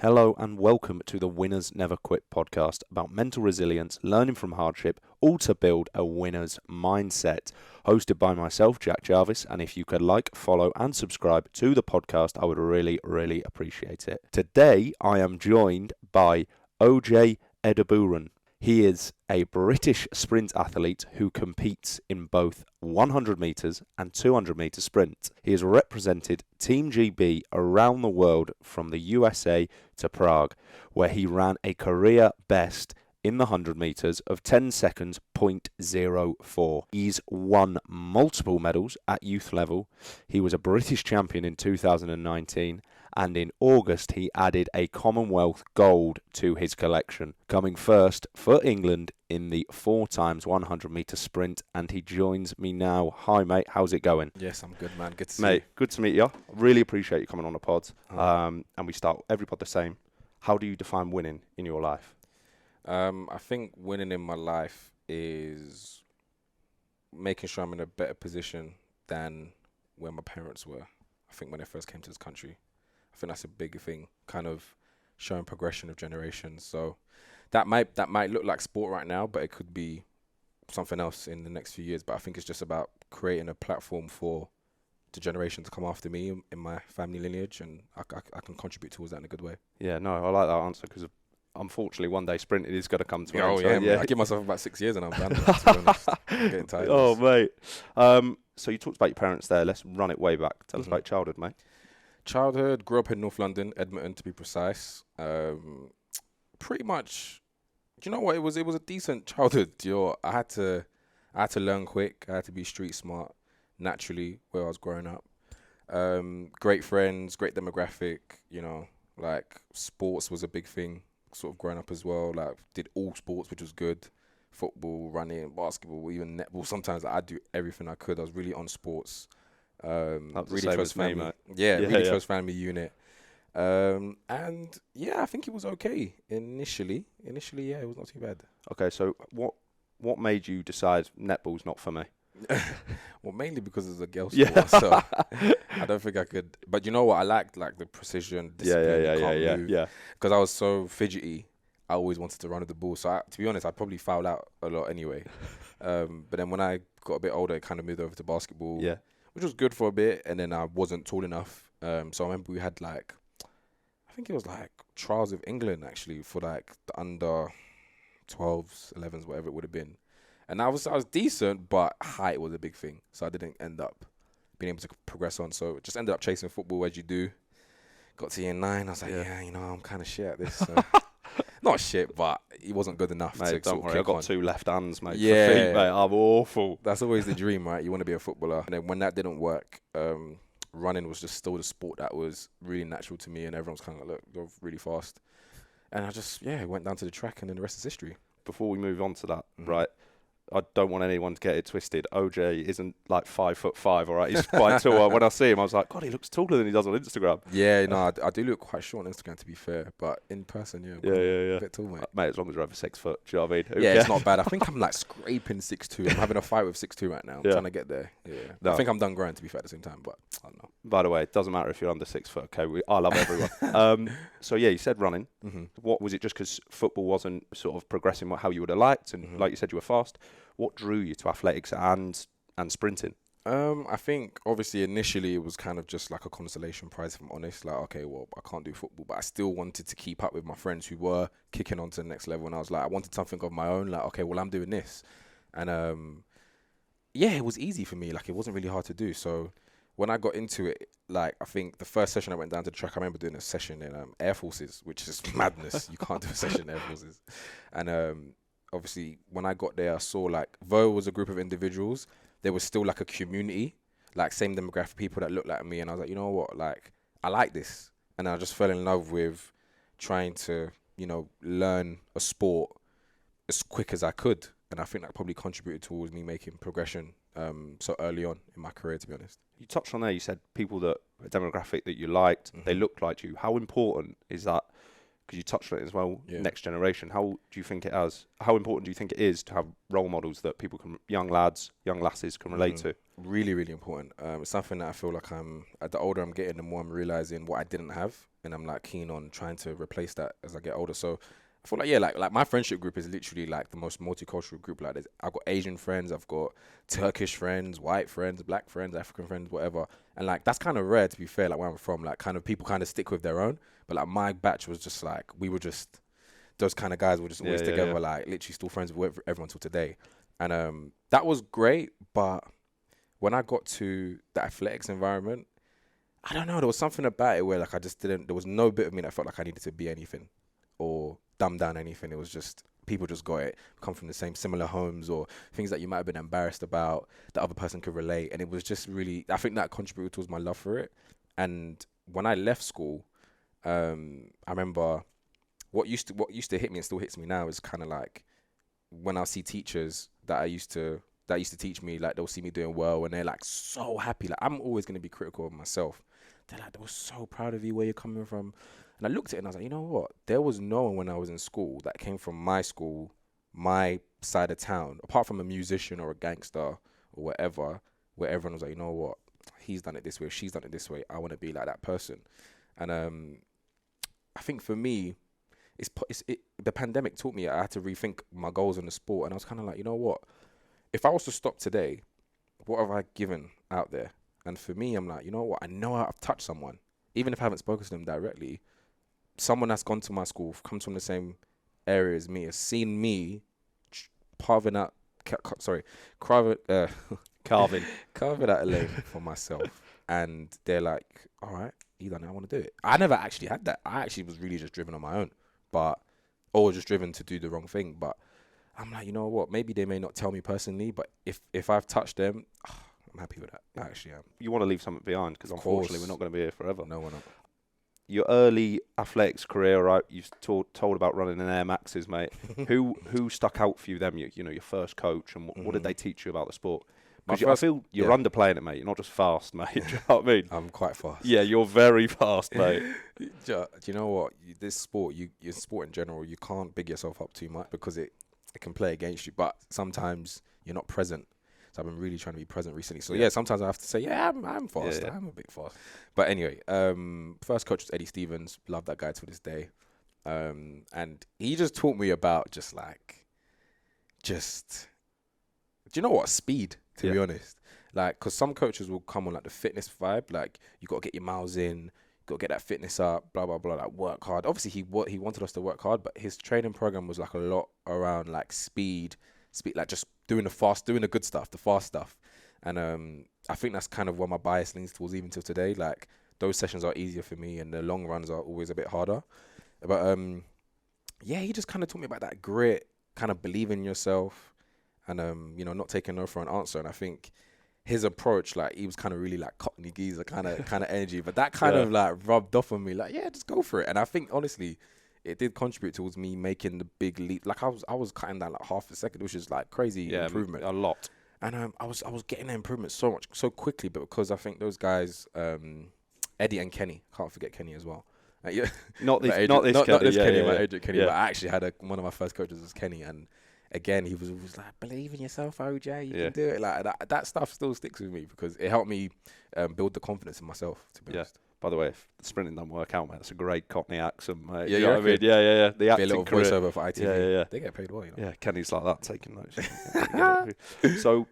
Hello and welcome to the Winners Never Quit podcast about mental resilience, learning from hardship, all to build a winner's mindset. Hosted by myself, Jack Jarvis, and if you could like, follow and subscribe to the podcast, I would really appreciate it. Today I am joined by Ojie Edoburun. He is a British sprint athlete who competes in both 100 metres and 200 metre sprint. He has represented Team GB around the world from the USA to Prague, where he ran a career best in the 100 metres of 10 seconds, 0.04. He's won multiple medals at youth level. He was a British champion in 2019. And in August, he added a Commonwealth gold to his collection, coming first for England in the 4x100 metre sprint. And he joins me now. Hi, mate. How's it going? Yes, I'm good, man. Good to see you. Mate, good to meet you. Really appreciate you coming on the pod. And we start every pod the same. How do you define winning in your life? I think winning in my life is making sure I'm in a better position than where my parents were. I think when they first came to this country. I think that's a big thing, kind of showing progression of generations. So that might look like sport right now, but it could be something else in the next few years. But I think it's just about creating a platform for the generation to come after me in my family lineage, and I can contribute towards that in a good way. Yeah, no, I like that answer because unfortunately one day sprint it is going to come to an end. I give myself about 6 years and I'm done. To be honest. I'm getting tired. Oh, mate. So you talked about your parents there. Let's run it way back. Tell us about your childhood, mate. Childhood, grew up in North London, Edmonton to be precise. Pretty much, do you know what? It was a decent childhood. I had to learn quick. I had to be street smart naturally where I was growing up. Great friends, great demographic. Like sports was a big thing. Sort of growing up as well. Like did all sports, which was good. Football, running, basketball, even netball. Sometimes I'd do everything I could. I was really on sports. Really close family. Really close family unit. And I think it was okay initially. It was not too bad. Okay, so what made you decide netball's not for me? Well, mainly because it's a girl sport, so I don't think I could. But you know what? I liked like the precision, discipline, because I was so fidgety. I always wanted to run with the ball. So to be honest, I'd probably foul out a lot anyway. But then when I got a bit older, I kind of moved over to basketball. Yeah. Which was good for a bit, and then I wasn't tall enough. So I remember we had I think it was trials of England actually for the under 12s, 11s, whatever it would have been. And I was decent, but height was a big thing. So I didn't end up being able to progress on. So just ended up chasing football as you do. Got to year 9, I was like, I'm kind of shit at this. So. Not shit, but he wasn't good enough to don't worry, I've got 2 left hands, mate. Yeah. For feet, mate, I'm awful. That's always the dream, right? You want to be a footballer. And then when that didn't work, running was just still the sport that was really natural to me. And everyone's kind of like, look, you're really fast. And I just, went down to the track and then the rest is history. Before we move on to that, right, I don't want anyone to get it twisted. OJ isn't 5'5", all right? He's quite tall. When I see him, I was like, God, he looks taller than he does on Instagram. Yeah, no, I do look quite short on Instagram, to be fair. But in person, yeah. A bit tall, mate. Mate, as long as you're over 6 foot, do you know what I mean? Yeah, it's not bad. I think I'm scraping 6'2". I'm having a fight with 6'2" right now. I'm trying to get there. Yeah. No. I think I'm done growing, to be fair, at the same time, but I don't know. By the way, it doesn't matter if you're under 6 foot, okay? I love everyone. So, you said running. What was it, just because football wasn't sort of progressing how you would have liked? And like you said, you were fast. What drew you to athletics and sprinting? I think obviously initially it was kind of just like a consolation prize, if I'm honest. Like, okay, well, I can't do football, but I still wanted to keep up with my friends who were kicking on to the next level. And I was like, I wanted something of my own. Like, okay, well, I'm doing this. And it was easy for me. Like, it wasn't really hard to do. So when I got into it, I think the first session I went down to the track, I remember doing a session in Air Forces, which is madness. You can't do a session in Air Forces. And obviously, when I got there, I saw though it was a group of individuals, there was still a community, same demographic people that looked like me. And I was like, you know what, I like this. And I just fell in love with trying to, learn a sport as quick as I could. And I think that probably contributed towards me making progression so early on in my career, to be honest. You touched on there, you said people that a demographic that you liked, they looked like you. How important is that because you touched on it as well, Yeah. next generation. How important do you think it is to have role models that people young lads, young lasses can relate to? Really, really important. It's something that I feel like the older I'm getting, the more I'm realizing what I didn't have, and I'm like keen on trying to replace that as I get older. So I feel like, like my friendship group is literally like the most multicultural group. Like I've got Asian friends, I've got Turkish friends, white friends, black friends, African friends, whatever. And like, that's kind of rare, to be fair, like where I'm from, like kind of people kind of stick with their own. But like my batch was just like, we were just, those kind of guys were just always together, like literally still friends with everyone till today. And that was great. But when I got to the athletics environment, I don't know, there was something about it where like there was no bit of me that felt like I needed to be anything or dumb down anything. It was just, people just got it, come from the same similar homes or things that you might have been embarrassed about, the other person could relate. And it was just really, I think that contributed towards my love for it. And when I left school, I remember what used to hit me and still hits me now is kind of like when I see teachers that used to teach me, like they'll see me doing well and they're like so happy. Like I'm always going to be critical of myself. They're like, they were so proud of you, where you're coming from. And I looked at it and I was like, you know what? There was no one when I was in school that came from my school, my side of town, apart from a musician or a gangster or whatever, where everyone was like, you know what? He's done it this way, she's done it this way. I want to be like that person. And I think for me, the pandemic taught me I had to rethink my goals in the sport. And I was kind of like, you know what? If I was to stop today, what have I given out there? And for me, I'm like, you know what? I know I've touched someone. Even if I haven't spoken to them directly, someone that's gone to my school, comes from the same area as me, has seen me carving out a lane for myself. And they're like, all right, you done it, I want to do it. I never actually had that. I actually was really just driven on my own, or just driven to do the wrong thing. But I'm like, you know what? Maybe they may not tell me personally, but if I've touched them, I'm happy with that. I actually am. You want to leave something behind because unfortunately we're not going to be here forever. No, we're not. Your early athletics career, right? You told about running in Air Maxes, mate. Who stuck out for you? Them, your first coach, and what did they teach you about the sport? Because I feel you're underplaying it, mate. You're not just fast, mate. Do you know what I mean? I'm quite fast. Yeah, you're very fast, mate. Do you know what? This sport, your sport in general, you can't big yourself up too much because it can play against you. But sometimes you're not present. So I've been really trying to be present recently. So yeah, sometimes I have to say, I'm fast. Yeah. I'm a bit fast. But anyway, first coach was Eddie Stevens. Love that guy to this day. And he just taught me about do you know what? Speed, to be honest. Like, because some coaches will come on like the fitness vibe. Like, you got to get your miles in. Got to get that fitness up, blah, blah, blah, like work hard. Obviously, he wanted us to work hard, but his training program was like a lot around like speed, like just doing the good stuff, the fast stuff. And I think that's kind of where my bias leans towards even till today. Like, those sessions are easier for me and the long runs are always a bit harder. But he just kind of taught me about that grit, kind of believe in yourself and, not taking no for an answer. And I think his approach, like, he was kind of really like Cockney geezer kind of energy, but that kind of like rubbed off on me, like, yeah, just go for it. And I think honestly, it did contribute towards me making the big leap. Like, I was cutting down like half a second, which is like crazy improvement, a lot. And I was getting that improvement so quickly, but because I think those guys, Eddie and Kenny, can't forget Kenny as well. Not this Kenny, Kenny. But I actually had one of my first coaches was Kenny, and again, he was always like, believe in yourself, OJ, you can do it. Like that stuff still sticks with me because it helped me build the confidence in myself, to be honest. By the way, if the sprinting doesn't work out, mate, that's a great Cockney accent, mate. Yeah, you know what I mean? Yeah. The acting be a little career. voiceover for ITV. Yeah. They get paid well, you know. Yeah, Kenny's like that, taking notes. So,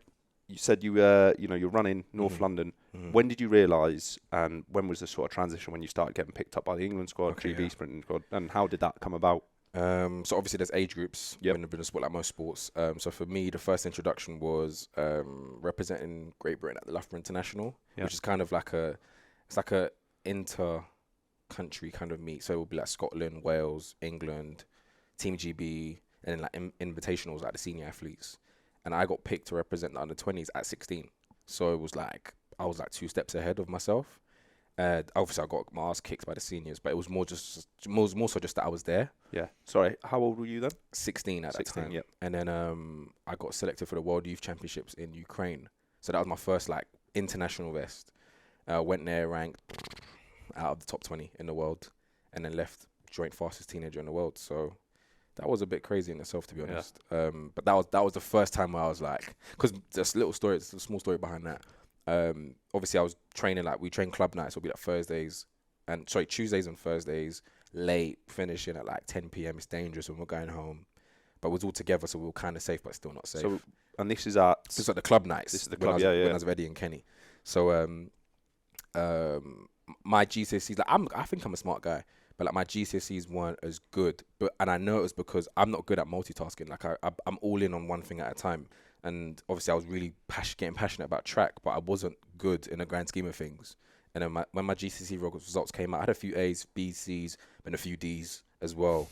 you said you're running North London. Mm-hmm. When did you realise, and when was the sort of transition when you started getting picked up by the England squad, GB sprinting squad, and how did that come about? So obviously there's age groups in a sport like most sports. So for me, the first introduction was representing Great Britain at the Loughborough International, which is kind of like a inter-country kind of meet. So it would be like Scotland, Wales, England, Team GB, and then like invitationals like the senior athletes. And I got picked to represent the under-20s at 16. So it was like I was like 2 steps ahead of myself. Obviously, I got my ass kicked by the seniors, but it was more so just that I was there. Yeah. Sorry, how old were you then? 16 at that time. Yep. And then I got selected for the World Youth Championships in Ukraine. So that was my first like international vest. Went there, ranked out of the top 20 in the world, and then left joint fastest teenager in the world. So that was a bit crazy in itself, to be honest. But that was the first time where I was like, because there's a small story behind that. Obviously I was training, like we train club nights, it'll be like Tuesdays and Thursdays, late, finishing at like 10 p.m. It's dangerous when we're going home, but we're all together, so we were kind of safe, but still not safe. So, and this is like the club nights. This is the club, when I was with Eddie and Kenny. So my GCSEs, like I think I'm a smart guy, but like my GCSEs weren't as good. And I know it was because I'm not good at multitasking. Like I'm all in on one thing at a time. And obviously I was really getting passionate about track, but I wasn't good in the grand scheme of things. And then when my GCSE results came out, I had a few A's, B's, C's, and a few D's as well.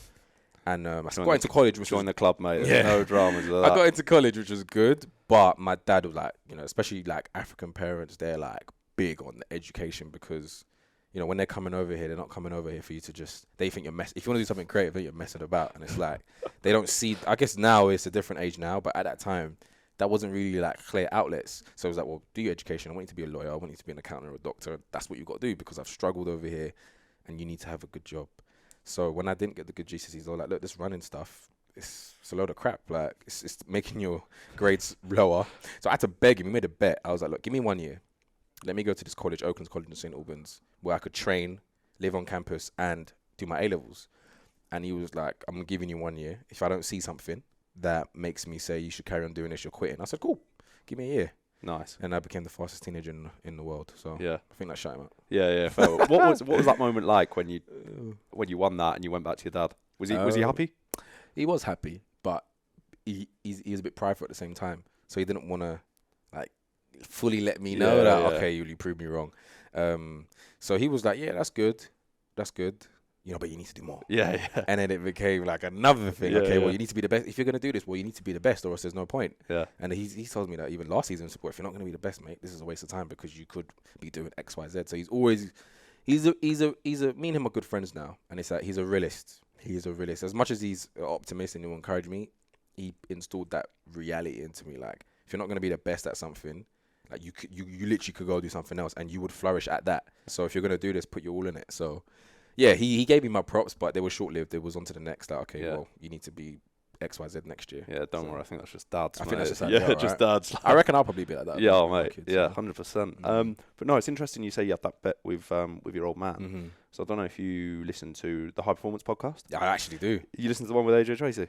And I got into college, which was the club, mate. Yeah. No dramas with that. I got into college, which was good, but my dad was like, especially like African parents, they're like big on the education because, when they're coming over here, they're not coming over here for you to they think you're if you want to do something creative, then you're messing about. And it's like, they don't see, I guess now it's a different age now, but at that time, that wasn't really like clear outlets. So it was like, well, do your education. I want you to be a lawyer. I want you to be an accountant or a doctor. That's what you got to do because I've struggled over here and you need to have a good job. So when I didn't get the good GCSEs, I was like, look, this running stuff, it's a load of crap. Like, it's making your grades lower. So I had to beg him. We made a bet. I was like, look, give me 1 year. Let me go to this college, Oakland's College in St. Albans, where I could train, live on campus, and do my A-levels. And he was like, I'm giving you 1 year. If I don't see something that makes me say you should carry on doing this, you're quitting. I said, cool, give me a year. Nice. And I became the fastest teenager in the world. So yeah, I think that shut him up. Yeah. What was that moment like when you won that and you went back to your dad? Was he happy? He was happy, but he was a bit prideful at the same time. So he didn't want to like fully let me know okay, you proved me wrong. So he was like, yeah, that's good. But you need to do more. Yeah. And then it became like another thing. Well, you need to be the best. If you're going to do this, well, you need to be the best or else there's no point. Yeah. And he told me that even last season, if you're not going to be the best, mate, this is a waste of time because you could be doing X, Y, Z. So he's me and him are good friends now. And it's like, he's a realist. He's a realist. As much as he's an optimist and he'll encourage me, he installed that reality into me. Like, if you're not going to be the best at something, like you literally could go do something else and you would flourish at that. So if you're going to do this, put your all in it. So yeah, he gave me my props, but they were short-lived. It was on to the next. Like, okay, well, you need to be X, Y, Z next year. Yeah, don't worry. I think that's just dads. I think that's just dads. Yeah, just dads. I reckon I'll probably be like that. Yeah, mate. Kids, yeah, 100%. But no, it's interesting you say you have that bet with your old man. Mm-hmm. So I don't know if you listen to the High Performance podcast. Yeah, I actually do. You listen to the one with AJ Tracy?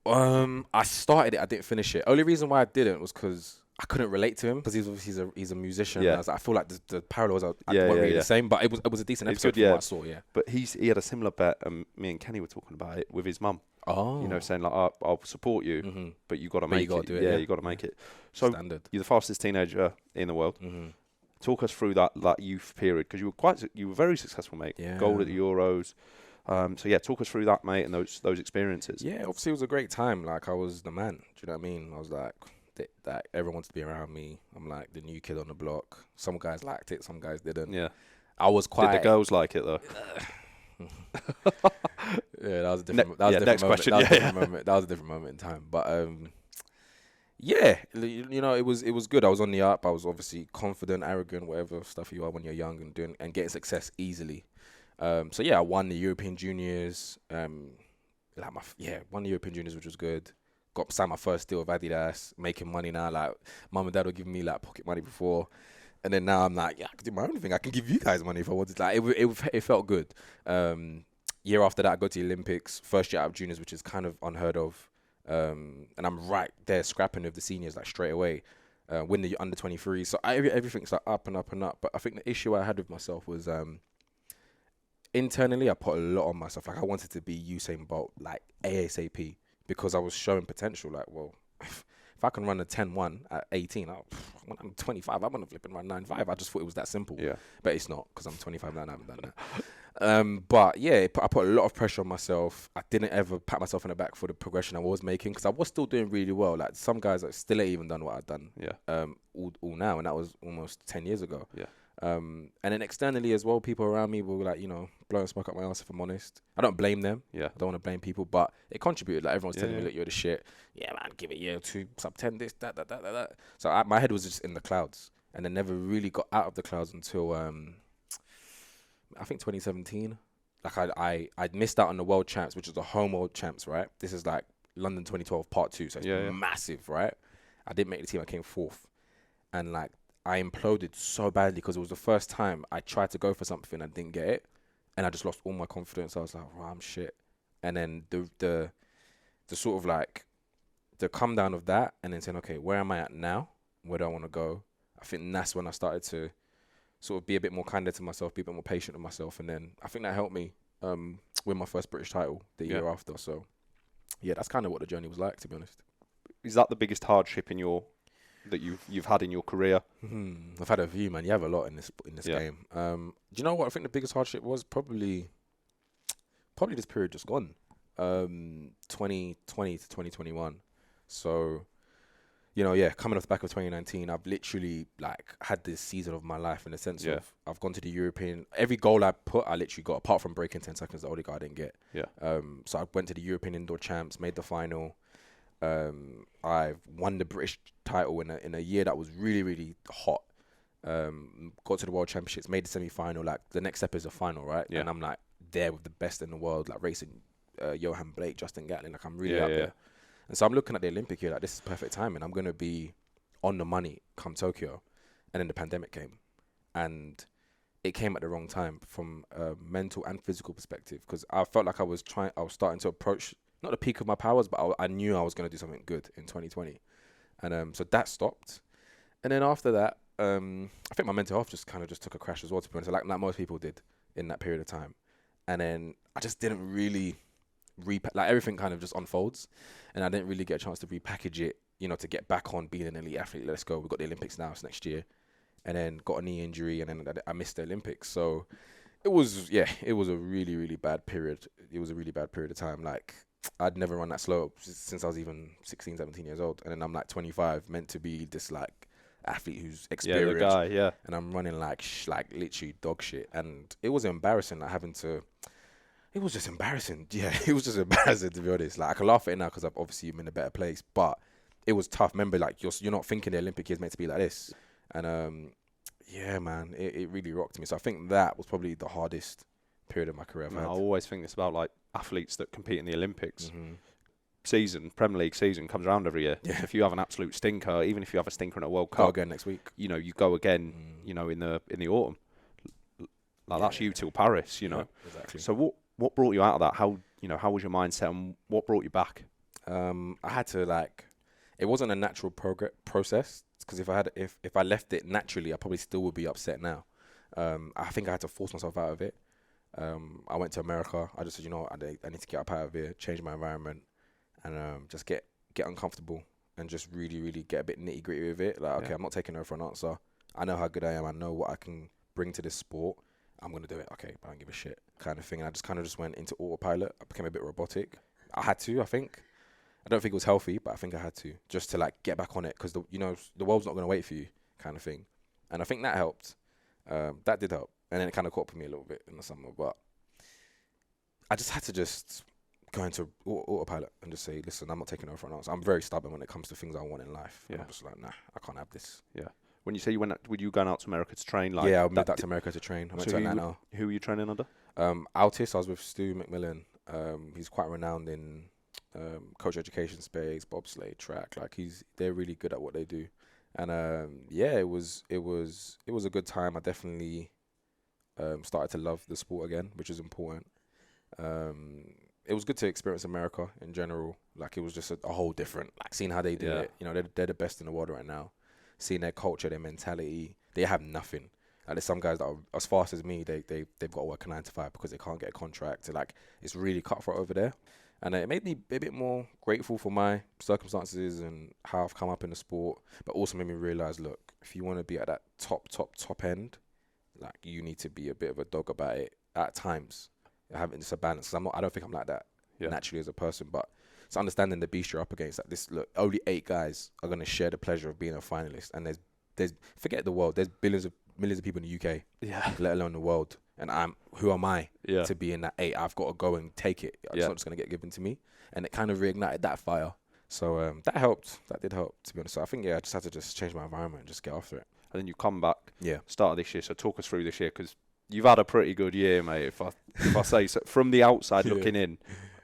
I started it. I didn't finish it. Only reason why I didn't was because I couldn't relate to him because he's a musician. Yeah. And I feel like the parallels weren't really the same, but it was a decent episode from what I saw. Yeah. But he had a similar bet, and me and Kenny were talking about it with his mum. Oh. Saying like, I'll support you, but you got to make it. Do it. Yeah, you got to make it. So Standard. You're the fastest teenager in the world. Mm-hmm. Talk us through that youth period because you were very successful, mate. Yeah. Gold at the Euros. So yeah, talk us through that, mate, and those experiences. Yeah, obviously it was a great time. Like I was the man. Do you know what I mean? I was like that everyone wanted to be around me. I'm like the new kid on the block. Some guys liked it, some guys didn't. Yeah. I was quite. Did the girls like it though? Yeah, that was a different. Next question. That was a different moment in time. But yeah, it was good. I was on the up. I was obviously confident, arrogant, whatever stuff you are when you're young and getting success easily. So yeah, I won the European Juniors. Won the European Juniors, which was good. Got signed my first deal with Adidas, making money now. Like mum and dad were giving me like pocket money before, and then now I'm like, yeah, I can do my own thing. I can give you guys money if I wanted. Like it felt good. Year after that, I go to the Olympics. First year out of juniors, which is kind of unheard of. And I'm right there scrapping with the seniors like straight away. Win the under 23. So everything's like up and up and up. But I think the issue I had with myself was internally I put a lot on myself. Like I wanted to be Usain Bolt like ASAP because I was showing potential. Like, well, if I can run a 10-1 at 18, when I'm 25, I'm gonna flip and run 9.5. I just thought it was that simple. Yeah, but it's not because I'm 25 now and I haven't done that. But yeah, I put a lot of pressure on myself. I didn't ever pat myself on the back for the progression I was making because I was still doing really well. Like some guys that still ain't even done what I've done. Yeah. All now, and that was almost 10 years ago. Yeah. And then externally as well, people around me were like, blowing smoke up my ass if I'm honest. I don't blame them. Yeah. I don't want to blame people, but it contributed. Like everyone's telling me, look, you're the shit. Yeah, man, give it a year or two, sub 10, this, that. So my head was just in the clouds, and I never really got out of the clouds until I think 2017. like I'd missed out on the world champs, which was the home world champs, right? This is like London 2012 part 2, so it's massive, right? I didn't make the team. I came 4th, and like I imploded so badly because it was the first time I tried to go for something and didn't get it, and I just lost all my confidence. I was like, "Wow, I'm shit." And then the sort of like the come down of that, and then saying, "Okay, where am I at now? Where do I want to go?" I think that's when I started to sort of be a bit more kinder to myself, be a bit more patient with myself, and then I think that helped me win my first British title the year after. So yeah, that's kind of what the journey was like, to be honest. Is that the biggest hardship that you've had in your career? I've had a few, man. You have a lot in this game. Do you know what I think the biggest hardship was? Probably this period just gone, 2020 to 2021. So, coming off the back of 2019, I've literally like had this season of my life in the sense of I've gone to the European. Every goal I put, I literally got, apart from breaking 10 seconds, the only goal I didn't get. So I went to the European Indoor Champs, made the final. I've won the British title in a year that was really, really hot. Got to the World Championships, made the semi-final. Like the next step is the final, right? And I'm like there with the best in the world, like racing Johan Blake, Justin Gatlin. Like I'm really up there. And so I'm looking at the Olympic year like this is perfect timing. I'm gonna be on the money come Tokyo, and then the pandemic came, and it came at the wrong time from a mental and physical perspective, because I felt like I was starting to approach not the peak of my powers, but I knew I was going to do something good in 2020. And so that stopped. And then after that, I think my mental health just took a crash as well, to be honest, like most people did in that period of time. And then I just didn't really like everything kind of just unfolds, and I didn't really get a chance to repackage it, to get back on being an elite athlete. Let's go. We've got the Olympics now, it's next year. And then got a knee injury, and then I missed the Olympics. So it was a really, really bad period. It was a really bad period of time. Like, I'd never run that slow since I was even 16, 17 years old. And then I'm like 25, meant to be this like athlete who's experienced. Yeah, the guy, And I'm running like literally dog shit. And it was embarrassing, like it was just embarrassing. Yeah, it was just embarrassing, to be honest. Like I can laugh at it now because obviously I'm in a better place, but it was tough. Remember, like you're not thinking the Olympic year's meant to be like this. And yeah, man, it really rocked me. So I think that was probably the hardest period of my career I've had. I always think this about like athletes that compete in the Olympics. Premier League season comes around every year. If you have an absolute stinker, even if you have a stinker in a World Cup, go again next week. You go again. In the autumn. Like that's you till Paris. Yeah, exactly. So what brought you out of that? How was your mindset, and what brought you back? I had to it wasn't a natural process, because if I left it naturally, I probably still would be upset now. I think I had to force myself out of it. I went to America. I just said, I need to get up out of here, change my environment, and just get uncomfortable and just really, really get a bit nitty gritty with it. Like, okay, I'm not taking no for an answer. I know how good I am. I know what I can bring to this sport. I'm going to do it. Okay, I don't give a shit kind of thing. And I just kind of just went into autopilot. I became a bit robotic. I had to, I think. I don't think it was healthy, but I think I had to, just to get back on it, because the world's not going to wait for you kind of thing. And I think that helped. That did help. And then it kind of caught up with me a little bit in the summer, but I just had to just go into autopilot and just say, listen, I'm not taking over for an answer. I'm very stubborn when it comes to things I want in life. Yeah. I'm just like, nah, I can't have this. Yeah. When you say you went, were you going out to America to train? Yeah, I moved out to America to train. I went to Atlanta. Who were you training under? Altis, I was with Stu McMillan. He's quite renowned in coach education space, bobsleigh, track. Like they're really good at what they do. And it was a good time. I definitely started to love the sport again, which is important. It was good to experience America in general. Like it was just a whole different, like seeing how they do it. They're the best in the world right now. Seeing their culture, their mentality, they have nothing. Like there's some guys that are as fast as me. They've got to work a 9 to 5 because they can't get a contract. So like it's really cutthroat over there, and it made me a bit more grateful for my circumstances and how I've come up in the sport. But also made me realize, look, if you want to be at that top end, like you need to be a bit of a dog about it at times. Having just a balance. Cause I don't think I'm like that naturally as a person, but it's understanding the beast you're up against. Like this, look, only 8 guys are going to share the pleasure of being a finalist, and there's forget the world. There's millions of people in the UK, let alone the world. And who am I to be in that 8? I've got to go and take it. It's not just going to get given to me. And it kind of reignited that fire. So that helped. That did help, to be honest. So I think I just had to just change my environment and just get after it. And then you come back, start of this year. So talk us through this year, because You've had a pretty good year, mate. If I say so, from the outside looking in.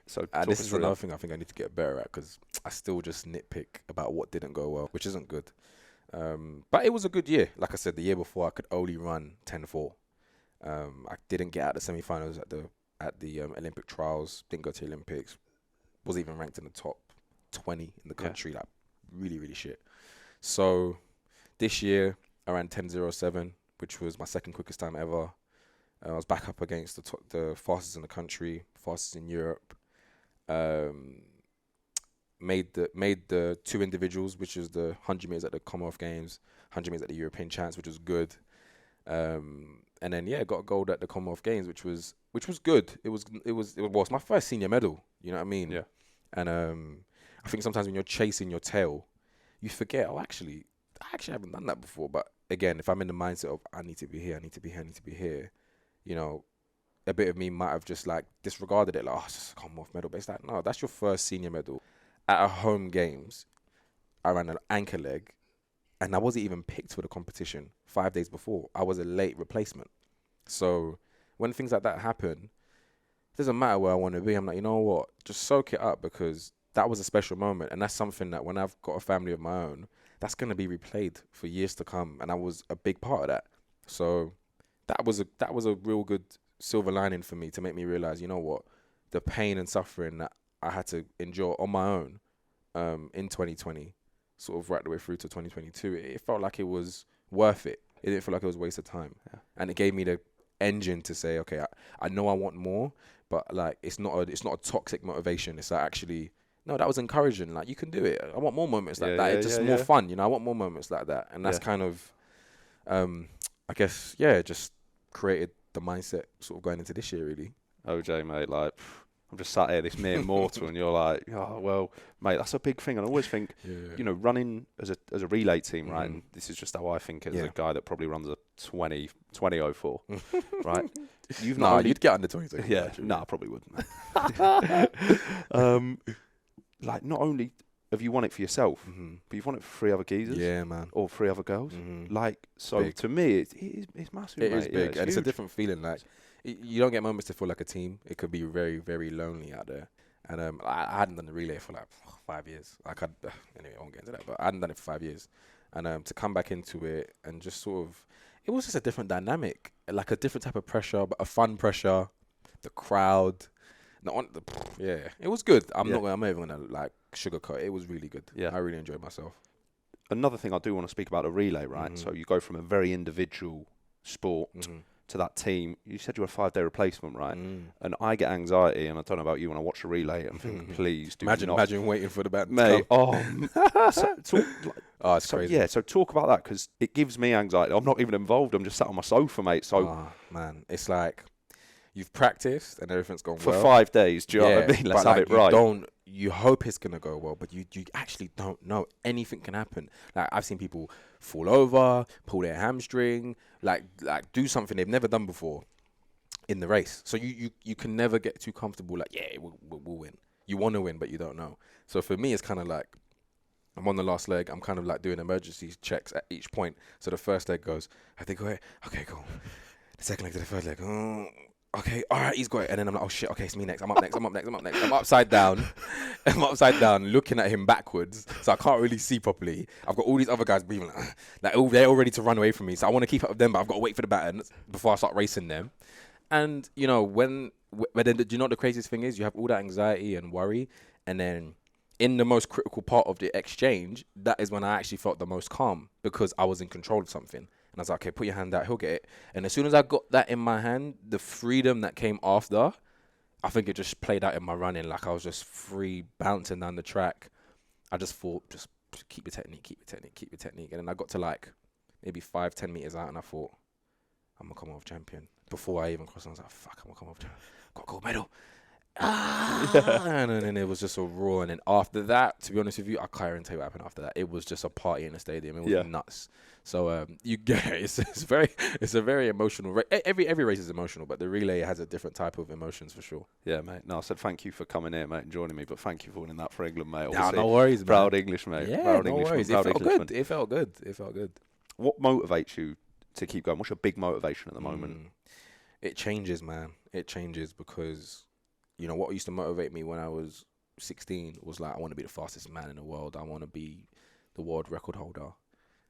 So this is another thing I think I need to get better at, because I still just nitpick about what didn't go well, which isn't good. But it was a good year. Like I said, the year before I could only run 10.4. I didn't get out the semi-finals at the Olympic trials. Didn't go to the Olympics. Wasn't even ranked in the top 20 in the country. Like really, really shit. So this year I ran 10.07, which was my second quickest time ever. I was back up against the fastest in the country, fastest in Europe. Made the two individuals, which is the 100 meters at the Commonwealth Games, 100 meters at the European Champs, which was good. And then got a gold at the Commonwealth Games, which was good. It was my first senior medal. You know what I mean? Yeah. And I think sometimes when you're chasing your tail, you forget. I actually haven't done that before. But again, if I'm in the mindset of I need to be here, I need to be here, I need to be here, you know, a bit of me might have just like disregarded it, like, it's just a Commonwealth medal. But it's like, no, that's your first senior medal at a home games. I ran an anchor leg, and I wasn't even picked for the competition 5 days before. I was a late replacement. So when things like that happen, it doesn't matter where I want to be. I'm like, you know what? Just soak it up, because that was a special moment, and that's something that when I've got a family of my own, that's going to be replayed for years to come, and I was a big part of that. So that was a real good silver lining for me, to make me realize, you know what, the pain and suffering that I had to endure on my own in 2020, sort of right the way through to 2022, it felt like it was worth it. It didn't feel like it was a waste of time. Yeah. And it gave me the engine to say, okay, I know I want more, but like it's not a toxic motivation. It's like, actually, no, that was encouraging. Like, you can do it. I want more moments like that. It's just more fun, you know. I want more moments like that, and that's kind of, I guess, just created the mindset sort of going into this year, really. OJ, mate, like, I'm just sat here, this mere mortal, and you're like, oh, well, mate, that's a big thing. And I always think, you know, running as a relay team, right? And this is just how I think as a guy that probably runs a 20.04, right? You'd get under 22. Yeah, I probably wouldn't. Like, not only have you won it for yourself, but you've won it for 3 other geezers. Yeah, man. Or 3 other girls. Like, so big. To me, it's massive, It mate. is big, and it's a different feeling. Like, you don't get moments to feel like a team. It could be very, very lonely out there. And I hadn't done the relay for like 5 years. Like, anyway, I won't get into that, but I hadn't done it for 5 years. And to come back into it and just sort of, it was just a different dynamic, like a different type of pressure, but a fun pressure. The crowd. It was good. I'm not even gonna like sugarcoat. It was really good. Yeah, I really enjoyed myself. Another thing I do want to speak about the relay, right? So you go from a very individual sport to that team. You said you were a 5-day replacement, right? And I get anxiety, and I don't know about you, when I watch the relay and think, please do not. Imagine waiting for the band, mate. It's crazy. Yeah, so talk about that, because it gives me anxiety. I'm not even involved. I'm just sat on my sofa, mate. So, man, it's like, you've practiced and everything's gone well. For 5 days, do you know what I mean? Let's have it right. You hope it's going to go well, but you actually don't know. Anything can happen. Like, I've seen people fall over, pull their hamstring, like do something they've never done before in the race. So you can never get too comfortable, like, we'll win. You want to win, but you don't know. So for me, it's kind of like, I'm on the last leg. I'm kind of like doing emergency checks at each point. So the first leg goes, have they got it? Okay, cool. The second leg to the third leg, okay, all right, he's got it. And then I'm like, oh shit, okay, it's me next. I'm up next. I'm upside down. Looking at him backwards. So I can't really see properly. I've got all these other guys breathing like they're all ready to run away from me. So I want to keep up with them, but I've got to wait for the baton before I start racing them. And, you know, when then, do you know what the craziest thing is? You have all that anxiety and worry. And then in the most critical part of the exchange, that is when I actually felt the most calm, because I was in control of something. And I was like, okay, put your hand out, he'll get it. And as soon as I got that in my hand, the freedom that came after, I think it just played out in my running. Like, I was just free, bouncing down the track. I just thought, just keep your technique. And then I got to like maybe 5-10 meters out, and I thought, I'm a Commonwealth champion. Before I even crossed, I was like, fuck, I'm a Commonwealth champion. Got a gold medal. And then it was just a roar. And then after that, to be honest with you, I can't even tell you what happened after that. It was just a party in the stadium. It was nuts. So you get it. It's a very emotional race. Every race is emotional, but the relay has a different type of emotions for sure. Yeah, mate. No, I said thank you for coming here, mate, and joining me. But thank you for winning that for England, mate. No worries, proud man. English, mate. Yeah, proud no Englishman, worries. Proud It felt good. What motivates you to keep going? What's your big motivation at the moment? It changes, man. It changes because, you know, what used to motivate me when I was 16 was like, I want to be the fastest man in the world. I want to be the world record holder.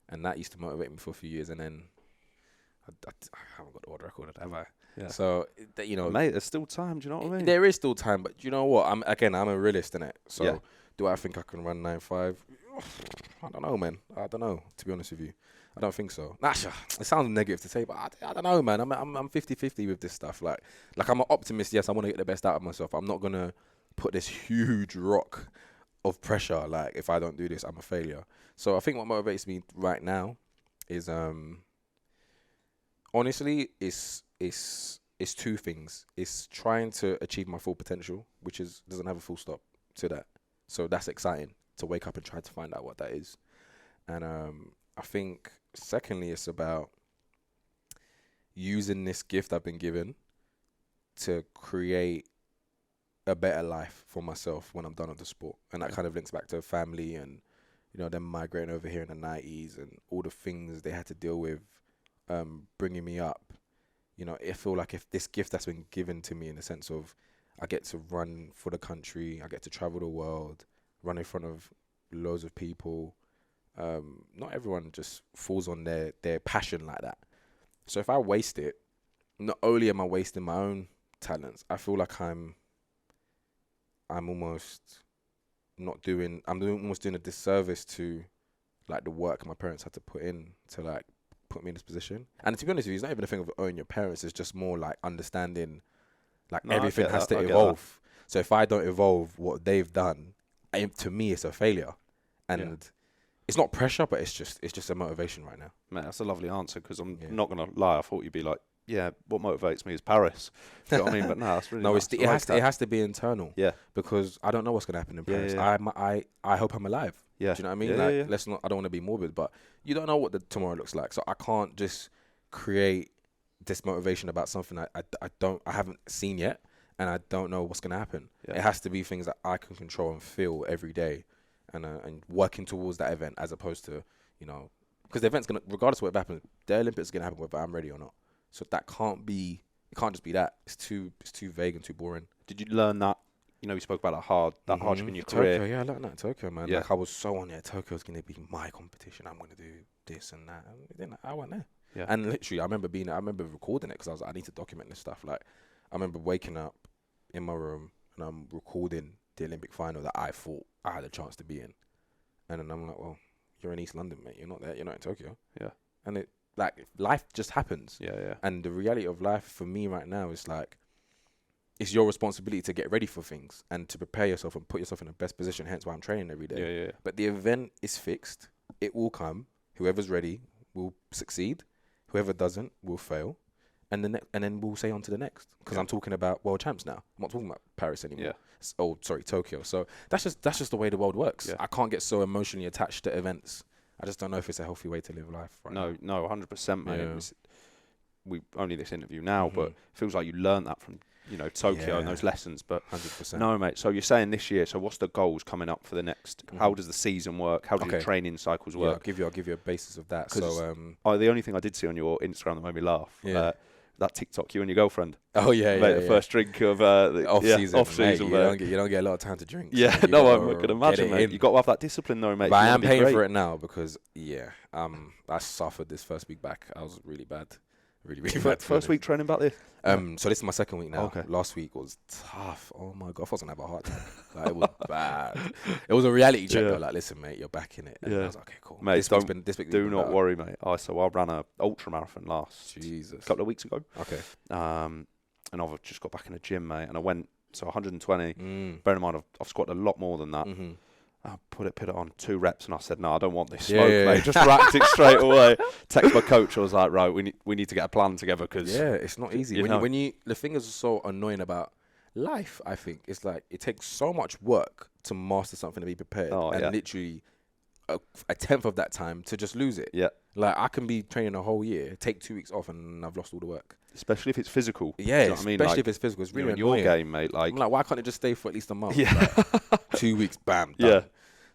And that used to motivate me for a few years. And then I haven't got the world record, have I? Yeah. So, you know. Mate, there's still time. Do you know what I mean? There is still time. But you know what? I'm a realist, innit? So, Yeah. do I think I can run 9.5? I don't know, man. I don't know, to be honest with you. I don't think so. Nah, it sounds negative to say, but I don't know, man. I'm 50-50 with this stuff. Like I'm an optimist. Yes, I want to get the best out of myself. I'm not gonna put this huge rock of pressure. Like, if I don't do this, I'm a failure. So I think what motivates me right now is honestly, it's two things. It's trying to achieve my full potential, which doesn't have a full stop to that. So that's exciting to wake up and try to find out what that is. And I think secondly, it's about using this gift I've been given to create a better life for myself when I'm done with the sport. And that kind of links back to family and, you know, them migrating over here in the 90s and all the things they had to deal with bringing me up. You know, I feel like if this gift that's been given to me in the sense of I get to run for the country, I get to travel the world, run in front of loads of people. Not everyone just falls on their passion like that. So if I waste it, not only am I wasting my own talents, I feel like I'm almost almost doing a disservice to like the work my parents had to put in to like put me in this position. And to be honest with you, it's not even a thing of owing your parents, it's just more like understanding like everything has to evolve. So if I don't evolve what they've done, to me it's a failure. And it's not pressure, but it's just a motivation right now. Mate, that's a lovely answer, because I'm not going to lie. I thought you'd be like, yeah, what motivates me is Paris. Do you know what I mean? But no, that's really nice. It has to be internal. Yeah. Because I don't know what's going to happen in Paris. Yeah. I hope I'm alive. Yeah. Do you know what I mean? Let's not. I don't want to be morbid, but you don't know what tomorrow looks like. So I can't just create this motivation about something I haven't seen yet, and I don't know what's going to happen. Yeah. It has to be things that I can control and feel every day. And working towards that event, as opposed to, you know, because the event's gonna, regardless of what happens, the Olympics is gonna happen whether I'm ready or not. So that can't just be that. It's too vague and too boring. Did you learn that? You know, we spoke about that hardship in your career. Tokyo, I learned that in Tokyo, man. Yeah. Like I was so on there. Tokyo's gonna be my competition. I'm gonna do this and that. And then I went there. Yeah. And literally, I remember recording it because I was like, I need to document this stuff. Like, I remember waking up in my room and I'm recording the Olympic final that I thought I had a chance to be in. And then I'm like, well, you're in East London, mate. You're not there. You're not in Tokyo. Yeah. And it, like, life just happens. Yeah, yeah. And the reality of life for me right now is like, it's your responsibility to get ready for things and to prepare yourself and put yourself in the best position. Hence why I'm training every day. Yeah, yeah. But the event is fixed. It will come. Whoever's ready will succeed. Whoever doesn't will fail. And then we'll say on to the next. Because I'm talking about world champs now. I'm not talking about Paris anymore. Yeah. Tokyo. So that's just the way the world works. Yeah. I can't get so emotionally attached to events. I just don't know if it's a healthy way to live life. Right now. No, 100%, mate. Yeah. We only this interview now, but it feels like you learned that from Tokyo and those lessons. But 100%. No, mate. So you're saying this year. So what's the goals coming up for the next? How does the season work? How do your training cycles work? I'll give you a basis of that. So the only thing I did see on your Instagram that made me laugh. Yeah. That TikTok, you and your girlfriend. Oh yeah, mate, the first drink of the off season. Mate, you don't get a lot of time to drink. Yeah, so no, I can imagine, mate. You got to have that discipline, though, mate. But I am paying for it now because I suffered this first week back. I was really bad, really bad. First week training back there. So this is my second week now. Okay. Last week was tough. Oh my god, I was gonna have a heart attack. Like, it was bad. It was a reality check. Though. Like, listen, mate, you're back in it. And I was like, okay, cool. Mate, this week do not worry, mate. So I ran a ultra marathon last couple of weeks ago. Okay. And I've just got back in the gym, mate, and I went 120. Bear in mind, I've squatted a lot more than that. I put it on 2 reps, and I said, no, I don't want this smoke, mate. Just racked it straight away. Text my coach. I was like, right, we need to get a plan together because it's not easy. When you the thing is so annoying about life, I think, it's like it takes so much work to master something to be prepared, and literally a tenth of that time to just lose it. Yeah, like I can be training a whole year, take 2 weeks off, and I've lost all the work. Especially if it's physical. Yeah, you know especially if it's physical. It's really annoying. Your game, mate. Like, I'm like, why can't it just stay for at least a month? Yeah, like, 2 weeks, bam, done. Yeah.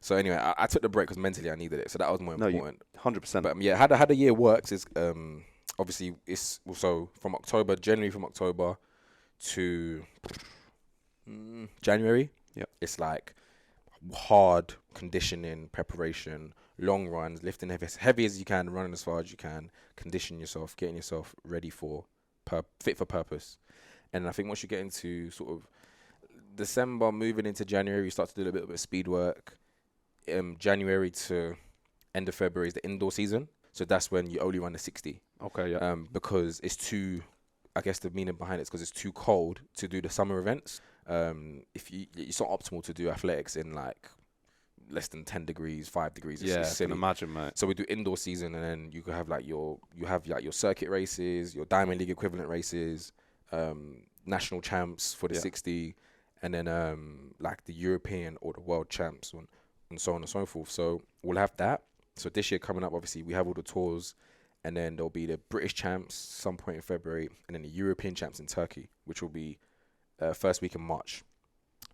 So anyway, I took the break because mentally I needed it. So that was more important. 100%. But how the year works is obviously it's also from October, January from October to January. Yep. It's like hard conditioning, preparation, long runs, lifting heavy as you can, running as far as you can, condition yourself, getting yourself ready for fit for purpose. And I think once you get into sort of December, moving into January, you start to do a little bit of speed work. January to end of February is the indoor season. So that's when you only run the 60. Okay, yeah. Because it's too, I guess the meaning behind it is because it's too cold to do the summer events. It's not optimal to do athletics in like less than 10 degrees, 5 degrees. Yeah, it's I can imagine, mate. So we do indoor season, and then you could have like your circuit races, your Diamond League equivalent races, national champs for the 60, and then like the European or the world champs and so on and so forth. So we'll have that. So this year coming up, obviously we have all the tours, and then there'll be the British champs some point in February, and then the European champs in Turkey, which will be first week in March.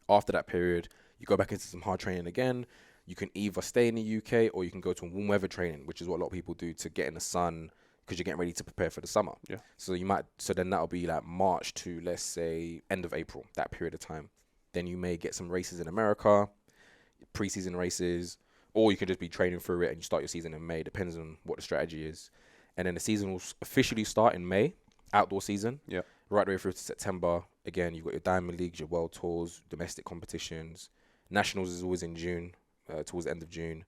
After that period, you go back into some hard training again. You can either stay in the UK or you can go to warm weather training, which is what a lot of people do to get in the sun because you're getting ready to prepare for the summer. Yeah. So then that'll be like March to, let's say, end of April, that period of time. Then you may get some races in America, preseason races, or you can just be training through it and you start your season in May, depends on what the strategy is. And then the season will officially start in May, outdoor season. Yeah. Right the way through to September. Again, you've got your Diamond Leagues, your World Tours, domestic competitions. Nationals is always in June, towards the end of June.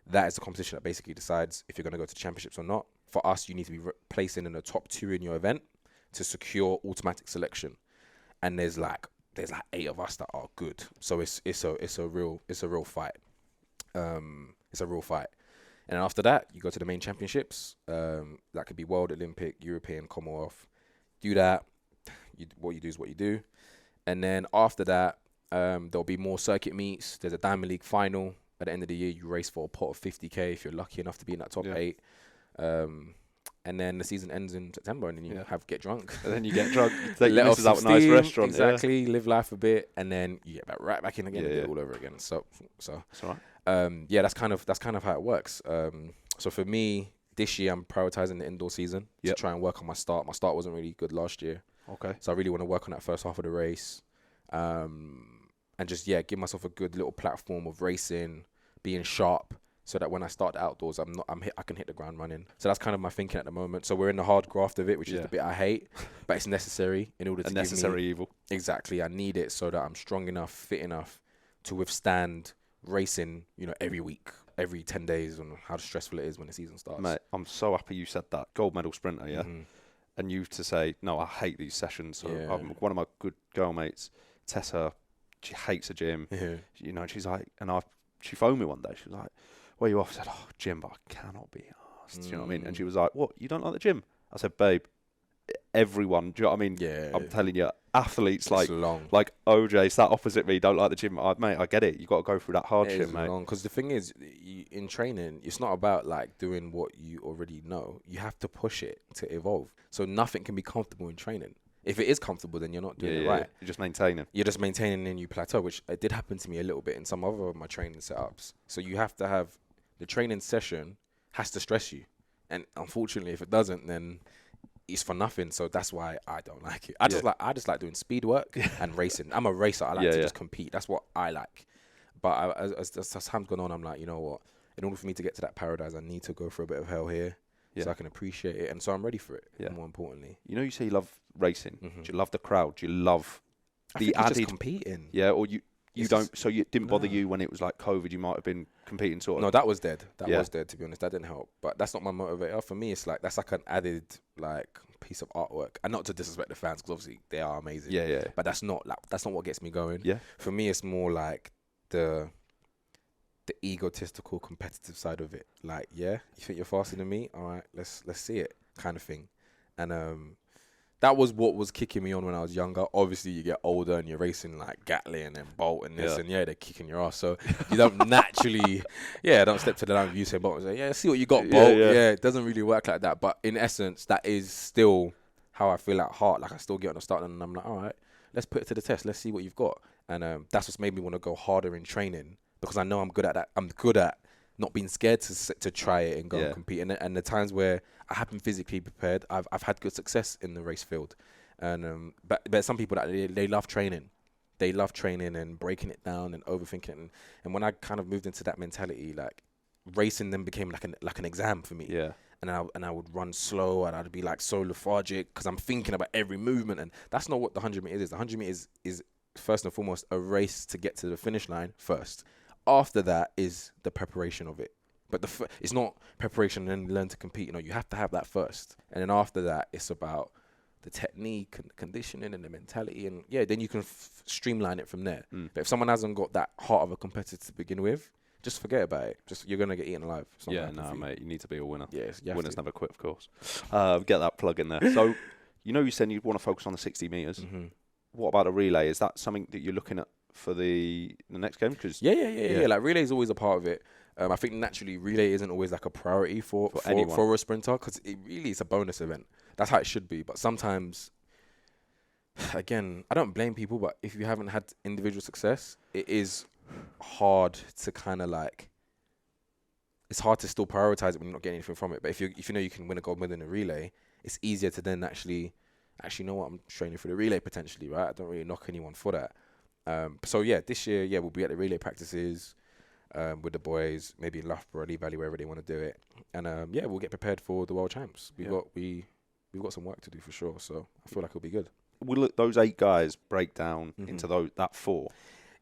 That is the competition that basically decides if you're going to go to championships or not. For us, you need to be placing in the top 2 in your event to secure automatic selection. And there's like 8 of us that are good. So it's a real fight. It's a real fight. And then after that, you go to the main championships. That could be World, Olympic, European, Commonwealth. Do that. What you do is what you do. And then after that, there'll be more circuit meets. There's a Diamond League final. At the end of the year, you race for a pot of 50k if you're lucky enough to be in that top 8. And then the season ends in September, and then you get drunk. And then you get drunk. You take your missus out a nice restaurant. Exactly. Live life a bit, and then you get right back in again and do it all over again. So that's all right. That's kind of how it works. So for me, this year I'm prioritizing the indoor season to try and work on my start. My start wasn't really good last year. Okay. So I really want to work on that first half of the race. And just give myself a good little platform of racing, being sharp, so that when I start the outdoors, I can hit the ground running. So that's kind of my thinking at the moment. So we're in the hard graft of it, which is the bit I hate, but it's necessary in order to necessary evil. Exactly, I need it so that I'm strong enough, fit enough to withstand racing. Every week, every 10 days, and how stressful it is when the season starts. Mate, I'm so happy you said that. Gold medal sprinter, yeah. Mm-hmm. And you to say, no, I hate these sessions. So one of my good girl mates, Tessa, she hates the gym. Yeah. She's like, she phoned me one day. She was like, where are you off? I said, gym, but I cannot be asked. Do you know what I mean? And she was like, what, you don't like the gym? I said, babe, everyone, do you know what I mean? Yeah. I'm telling you, athletes like OJ sat opposite me, don't like the gym. Mate, I get it. You got to go through that hardship, mate. Because the thing is, in training, it's not about like doing what you already know. You have to push it to evolve. So nothing can be comfortable in training. If it is comfortable, then you're not doing it right. You're just maintaining. You're just maintaining and you plateau, which it did happen to me a little bit in some other of my training setups. So you have to have the training session has to stress you. And unfortunately, if it doesn't, then it's for nothing. So that's why I don't like it. I just like doing speed work and racing. I'm a racer. I like to just compete. That's what I like. But as time's gone on, I'm like, you know what? In order for me to get to that paradise, I need to go through a bit of hell here. So I can appreciate it, and so I'm ready for it. More importantly, you say you love racing. Mm-hmm. Do you love the crowd? Do you love the added just competing? Yeah, or you don't. So you didn't bother you when it was like COVID. You might have been competing sort of. No, that was dead. That was dead. To be honest, that didn't help. But that's not my motivator. For me, it's like that's like an added like piece of artwork, and not to disrespect the fans because obviously they are amazing. Yeah. But that's not what gets me going. Yeah. For me, it's more like the egotistical competitive side of it. Like, you think you're faster than me? All right, let's see it, kind of thing. And that was what was kicking me on when I was younger. Obviously, you get older and you're racing like Gatlin and Bolt and this and they're kicking your ass. So you don't naturally, don't step to the line of Usain Bolt and say, see what you got, Bolt. Yeah, it doesn't really work like that. But in essence, that is still how I feel at heart. Like I still get on the start and I'm like, all right, let's put it to the test. Let's see what you've got. And that's what's made me want to go harder in training. Because I know I'm good at that. I'm good at not being scared to try it and go Yeah. and compete. And the times where I have been physically prepared, I've had good success in the race field. And but some people that they love training. They love training and breaking it down and overthinking it. And when I kind of moved into that mentality, like racing then became like an exam for me. Yeah. And I would run slow and I'd be like so lethargic because I'm thinking about every movement. And that's not what the 100 meters is. The 100 meters is first and foremost a race to get to the finish line first. After that is the preparation of it. But it's not preparation and then learn to compete. You know, you have to have that first. And then after that, it's about the technique and the conditioning and the mentality. And yeah, then you can streamline it from there. But if someone hasn't got that heart of a competitor to begin with, just forget about it. You're going to get eaten alive. Yeah, no, mate, you need to be a winner. Yes, winners never quit, of course. Get that plug in there. So, you said you want to focus on the 60 metres. Mm-hmm. What about a relay? Is that something that you're looking at for the next game? Cause yeah. Like relay is always a part of it. I think naturally relay isn't always like a priority for anyone, for a sprinter, because it really is a bonus event. That's how it should be. But sometimes, again, I don't blame people, but if you haven't had individual success, it is hard to kind of like, it's hard to still prioritize it when you're not getting anything from it. But if you know you can win a gold medal in a relay, it's easier to then actually you know what, I'm training for the relay potentially, right? I don't really knock anyone for that. So yeah, this year, we'll be at the relay practices with the boys, maybe in Loughborough, Lee Valley, wherever they want to do it. And we'll get prepared for the world champs. We've got some work to do for sure. So I feel like it'll be good. Will those 8 guys break down into that 4?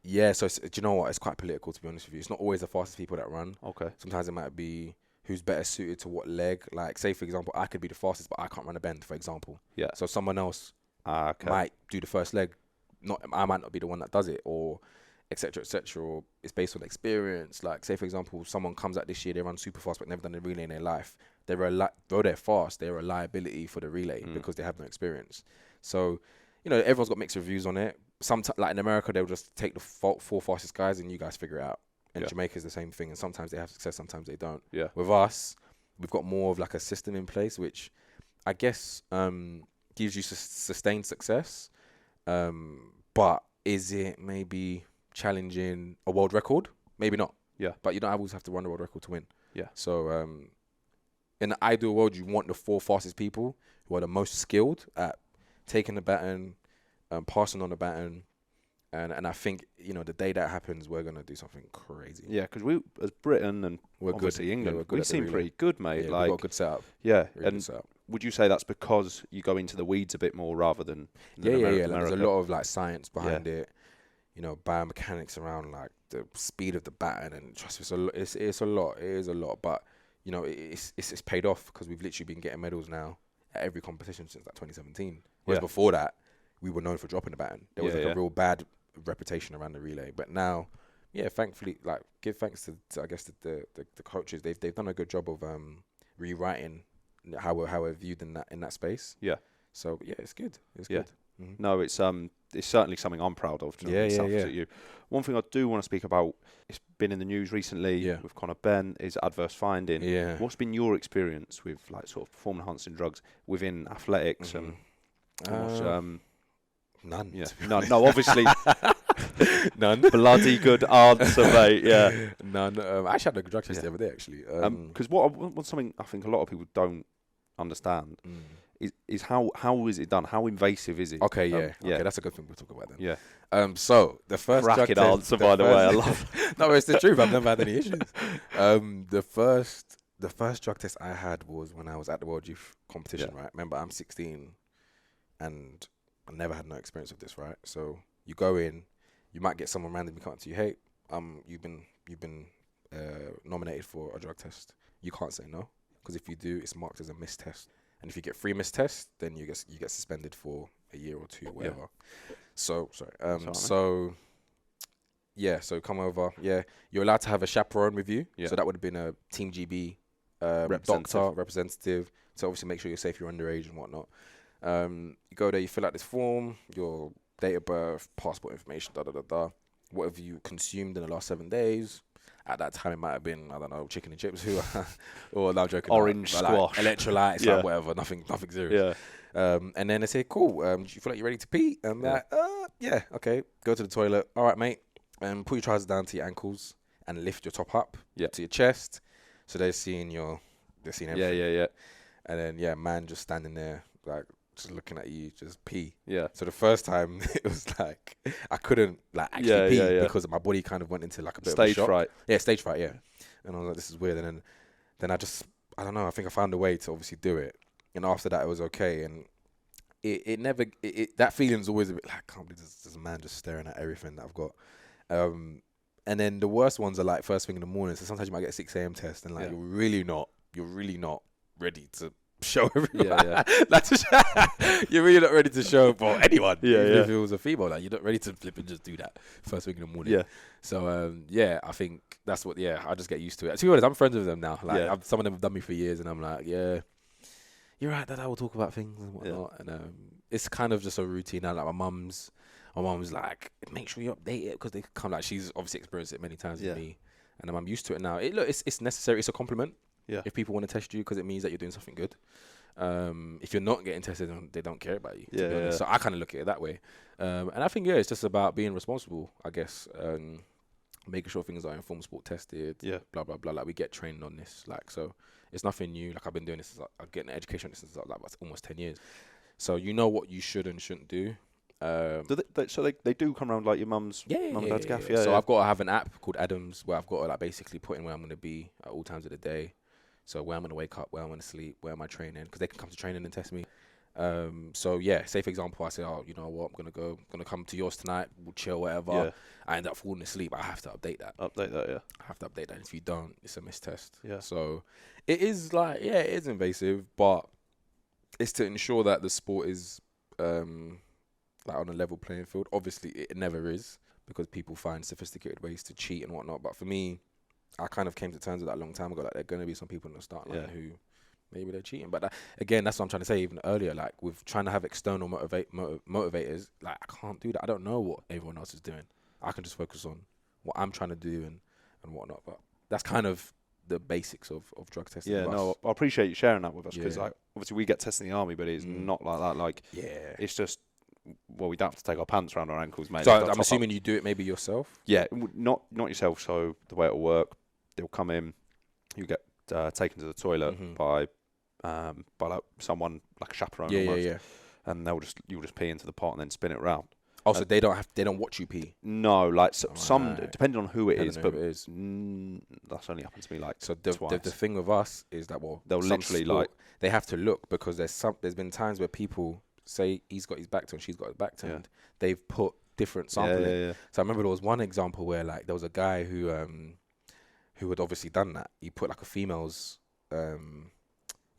Yeah, so do you know what? It's quite political, to be honest with you. It's not always the fastest people that run. Okay. Sometimes it might be who's better suited to what leg. Like, say, for example, I could be the fastest, but I can't run a bend, for example. Yeah. So someone else might do the first leg. I might not be the one that does it, or et cetera, or it's based on experience. Like, say, for example, someone comes out this year, they run super fast, but never done a relay in their life. Though they're fast, they're a liability for the relay because they have no experience. So, everyone's got mixed reviews on it. Sometimes, like in America, they'll just take the 4 fastest guys and you guys figure it out. And Jamaica's the same thing. And sometimes they have success, sometimes they don't. Yeah. With us, we've got more of like a system in place, which I guess gives you sustained success. But is it maybe challenging a world record? Maybe not. Yeah. But you don't always have to run the world record to win. Yeah. So in the ideal world, you want the 4 fastest people who are the most skilled at taking the baton, passing on the baton, and I think the day that happens, we're gonna do something crazy. Yeah, because we, as Britain and we're obviously good. England, we seem pretty good, mate. Yeah, like, we've got a good setup. Yeah, really and would you say that's because you go into the weeds a bit more rather than Like, there's a lot of like science behind it. Biomechanics around like the speed of the baton, and trust me, it's a lot. It is a lot, but it's paid off because we've literally been getting medals now at every competition since like 2017. Whereas before that, we were known for dropping the baton. There was a real bad reputation around the relay. But now, thankfully, like give thanks to I guess the coaches. They've done a good job of rewriting how we're viewed in that space. Yeah. So it's good. It's good. Mm-hmm. No, it's certainly something I'm proud of. One thing I do want to speak about, it's been in the news recently with Conor Ben, is adverse finding. Yeah. What's been your experience with like sort of performance enhancing drugs within athletics and none. Yeah. No, obviously none. Bloody good answer, mate. Yeah. None. I actually had a drug test the other day, actually. Because what's something I think a lot of people don't understand is how is it done? How invasive is it? Okay, okay, that's a good thing we'll talk about then. Yeah. So the first drug test, answer, by the way, I love. No, it's the truth. I've never had any issues. The first drug test I had was when I was at the World Youth Competition. Right. Remember, I'm 16, and I never had no experience with this. Right. So you go in, you might get someone randomly come up to you. Hey, you've been nominated for a drug test. You can't say no, because if you do, it's marked as a missed test. And if you get 3 missed tests, then you get suspended for a year or 2, whatever. Yeah. So so come over. Yeah, you're allowed to have a chaperone with you. Yeah. So that would have been a Team GB representative. So obviously make sure you're safe, you're underage and whatnot. You go there, you fill out this form, your date of birth, passport information, what have you consumed in the last 7 days. At that time, it might have been, I don't know, chicken and chips, or no, I'm joking. Orange squash. Like, electrolytes, like whatever, nothing serious. Yeah. And then they say, cool, do you feel like you're ready to pee? And I'm like, yeah, okay, go to the toilet. All right, mate. Put your trousers down to your ankles. and lift your top up Yeah. to your chest. So they're seeing everything. Yeah. And then, man just standing there, like, just looking at you, just pee. Yeah. So the first time, it was like, I couldn't, like, actually pee Yeah. because my body kind of went into, like, a bit of a Stage shock. fright. Yeah, stage fright, yeah. And I was like, this is weird. And then I don't know, I think I found a way to obviously do it. And after that, it was okay. And it never, that feeling's always a bit like, I can't believe there's a man just staring at everything that I've got. And then the worst ones are like first thing in the morning. So sometimes you might get a 6 a.m. test and like you're really not ready to show everyone. Yeah. Like you're really not ready to show for anyone. Yeah. If it was a female, like you're not ready to flip and just do that first thing in the morning. Yeah. So I think that's what. I just get used to it. To be honest, I'm friends with them now. Like some of them have done me for years, and I'm like, yeah, you're right. That I will talk about things and whatnot. Yeah. And it's kind of just a routine now. Like my mum's like, make sure you update it because they come. Like she's obviously experienced it many times with me, and I'm used to it now. It's necessary. It's a compliment. Yeah. If people want to test you because it means that you're doing something good. If you're not getting tested, they don't care about you. To be honest. So I kind of look at it that way. And I think it's just about being responsible. I guess making sure things are informed, sport tested. Yeah. Blah blah blah. Like we get trained on this. Like so, it's nothing new. Like I've been doing this. I'm getting an education on this since like almost 10 years. So you know what you should and shouldn't do. So they do come around like your mum's mum and dad's gaff. Yeah. So I've got to have an app called Adams where I've got to like basically put in where I'm going to be at all times of the day. So where I'm going to wake up, where I'm going to sleep, where am I training? Because they can come to training and test me. Say for example, I say, oh, you know what, I'm going to come to yours tonight, we'll chill, whatever. Yeah. I end up falling asleep. I have to update that. I have to update that. And if you don't, it's a missed test. Yeah. So it is like, it is invasive, but it's to ensure that the sport is like on a level playing field. Obviously, it never is because people find sophisticated ways to cheat and whatnot. But for me, I kind of came to terms with that a long time ago. Like, there are going to be some people in the start line who maybe they're cheating. But again, that's what I'm trying to say even earlier. Like, with trying to have external motivators, like, I can't do that. I don't know what everyone else is doing. I can just focus on what I'm trying to do and whatnot. But that's kind of the basics of drug testing. Yeah, no, I appreciate you sharing that with us because like, obviously we get tested in the army, but it's not like that. Like, it's just, well, we don't have to take our pants around our ankles, mate. So I'm assuming you do it maybe yourself? Yeah, not yourself. So the way it'll work, they'll come in, you get taken to the toilet by like someone, like a chaperone almost, and you'll just pee into the pot and then spin it around. Oh, so they don't watch you pee? No, like some depending on who it is, but that's only happened to me like twice. The thing with us is that they'll literally like they have to look because there's been times where people say he's got his back turned, she's got his back turned. They've put different samples in. So I remember there was one example where like there was a guy who had obviously done that. He put like a female's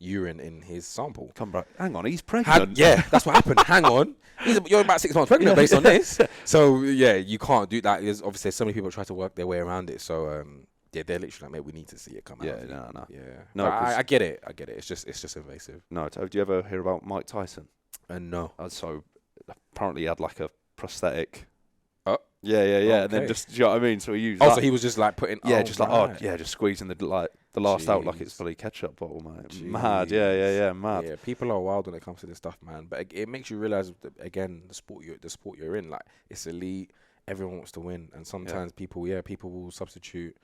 urine in his sample. Come back. Hang on, he's pregnant. That's what happened. Hang on, you're about 6 months pregnant based on this. So you can't do that. There's so many people try to work their way around it. So they're literally like, mate, we need to see it come out. No, I get it. It's just invasive. No, do you ever hear about Mike Tyson? No. So apparently he had like a prosthetic. Yeah. Okay. And then just, do you know what I mean? So he used. So he was just like putting. Just squeezing the last out like it's bloody ketchup bottle, mate. Jeez. Mad. Yeah, mad. Yeah, people are wild when it comes to this stuff, man. But it makes you realize that, again, the sport you're in, like it's elite. Everyone wants to win, and sometimes people will substitute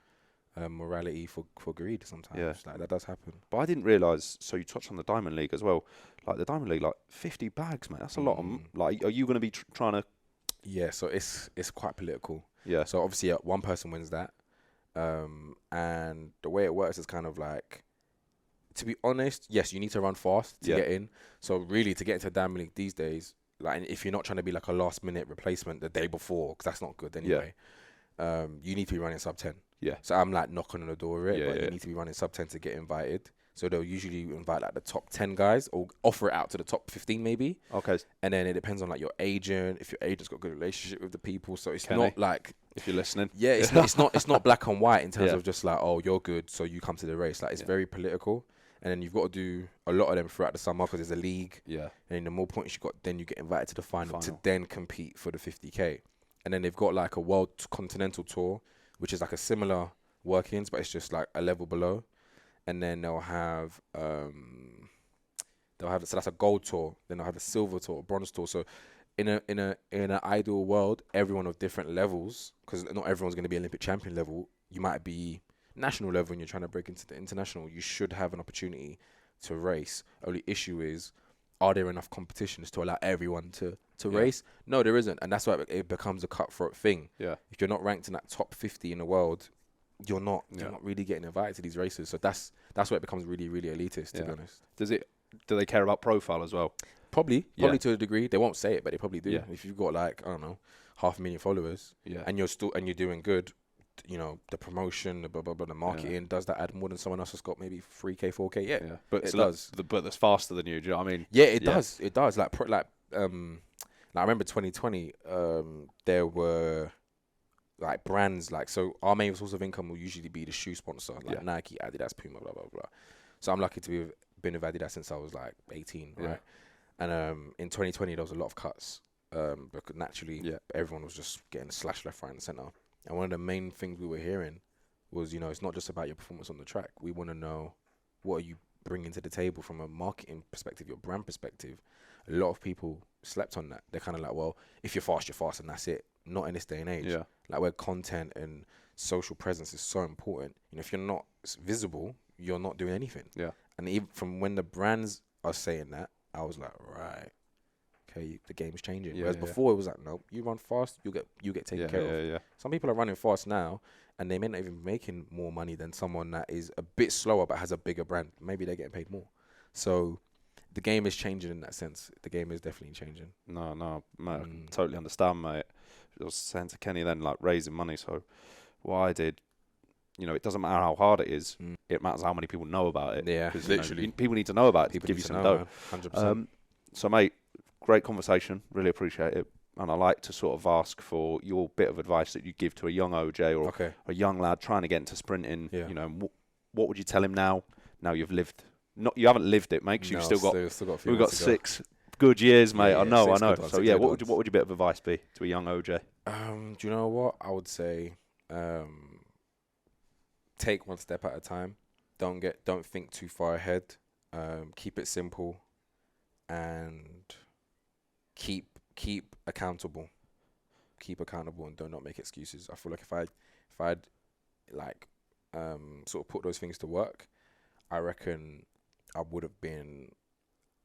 morality for greed. Sometimes, like that does happen. But I didn't realize. So you touched on the Diamond League as well. Like the Diamond League, like 50 bags, mate. That's a lot. Like, are you going to be trying to? Yeah, so it's quite political. Yeah. So obviously, one person wins that, and the way it works is kind of like, to be honest, yes, you need to run fast to get in. So really, to get into Diamond League these days, like if you're not trying to be like a last minute replacement the day before, because that's not good anyway. You need to be running sub 10. Yeah. So I'm like knocking on the door of it, but you need to be running sub 10 to get invited. So they'll usually invite like the top 10 guys or offer it out to the top 15 maybe. Okay. And then it depends on like your agent, if your agent's got a good relationship with the people. So it's not like, if you're listening. Yeah, it's not black and white in terms of just like, oh, you're good, so you come to the race. Like it's very political. And then you've got to do a lot of them throughout the summer because there's a league. Yeah. And the more points you got, then you get invited to the final to then compete for the 50K. And then they've got like a world continental tour, which is like a similar workings, but it's just like a level below. And then they'll have so that's a gold tour. Then they'll have a silver tour, a bronze tour. So in an ideal world, everyone of different levels, because not everyone's going to be Olympic champion level, you might be national level and you're trying to break into the international, you should have an opportunity to race. Only issue is, are there enough competitions to allow everyone to race? No, there isn't. And that's why it becomes a cutthroat thing. Yeah. If you're not ranked in that top 50 in the world, you're not really getting invited to these races. So that's where it becomes really, really elitist, to be honest. Do they care about profile as well? Probably to a degree. They won't say it, but they probably do. Yeah. If you've got like, I don't know, 500,000 followers, and you're doing good, you know, the promotion, the blah blah blah, the marketing, does that add more than someone else that's got maybe 3K, 4K? Yeah. But it does. But that's faster than you. Do you know what I mean? Yeah, it does. It does. Like I remember 2020. There were like brands like, so our main source of income will usually be the shoe sponsor, like Nike, Adidas, Puma, blah blah blah. So I'm lucky to be been with Adidas since I was like 18, right? And in 2020 there was a lot of cuts, because naturally everyone was just getting slashed left, right, and center. And one of the main things we were hearing was, you know, it's not just about your performance on the track. We want to know, what are you bringing to the table from a marketing perspective, your brand perspective. A lot of people slept on that. They're kind of like, well, if you're fast, and that's it. Not in this day and age. Yeah. Like, where content and social presence is so important. You know, if you're not visible, you're not doing anything. Yeah. And even from when the brands are saying that, I was like, right, okay, the game's changing. Whereas before it was like, nope, you run fast, you get taken care of. Yeah. Some people are running fast now, and they may not even be making more money than someone that is a bit slower but has a bigger brand. Maybe they're getting paid more. So the game is changing in that sense. The game is definitely changing. No, mate, I can totally understand, mate. I was saying to Kenny then, like, raising money. So what I did, you know, it doesn't matter how hard it is. It matters how many people know about it. Yeah, literally. You know, people need to know about it to give you some dough. 100%. So, mate, great conversation. Really appreciate it. And I like to sort of ask for your bit of advice that you give to a young OJ or a young lad trying to get into sprinting. Yeah. You know, what would you tell him now? Now you've lived. You haven't lived it, mate, because you've still got a few we've got 6 good years, mate. Yeah, I know. So, yeah, what would your bit of advice be to a young OJ? Do you know what? I would say take one step at a time. Don't think too far ahead. Keep it simple, and keep accountable. Keep accountable, and do not make excuses. I feel like if I'd like sort of put those things to work, I reckon I would have been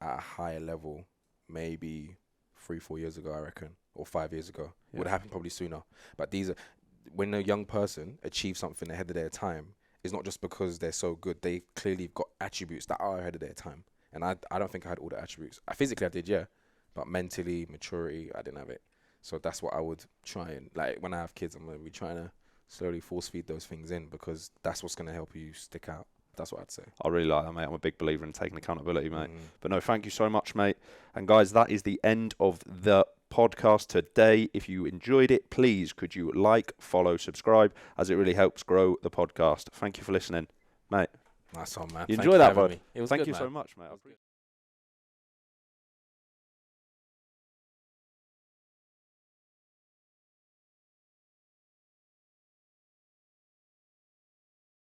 at a higher level maybe 3-4 years ago, I reckon, or 5 years ago. Would have happened probably sooner. But these are, when a young person achieves something ahead of their time, it's not just because they're so good. They clearly got attributes that are ahead of their time. And I don't think I had all the attributes. Physically I did, but mentally, maturity, I didn't have it. So that's what I would try and, like, when I have kids, I'm going to be trying to slowly force feed those things in, because that's what's going to help you stick out. That's what I'd say. I really like that, mate. I'm a big believer in taking accountability, mate. But no, thank you so much, mate. And guys, that is the end of the podcast today. If you enjoyed it, please could you like, follow, subscribe, as it really helps grow the podcast. Thank you for listening, mate. Nice one, man. You enjoyed that, bud? Thank you so much, mate.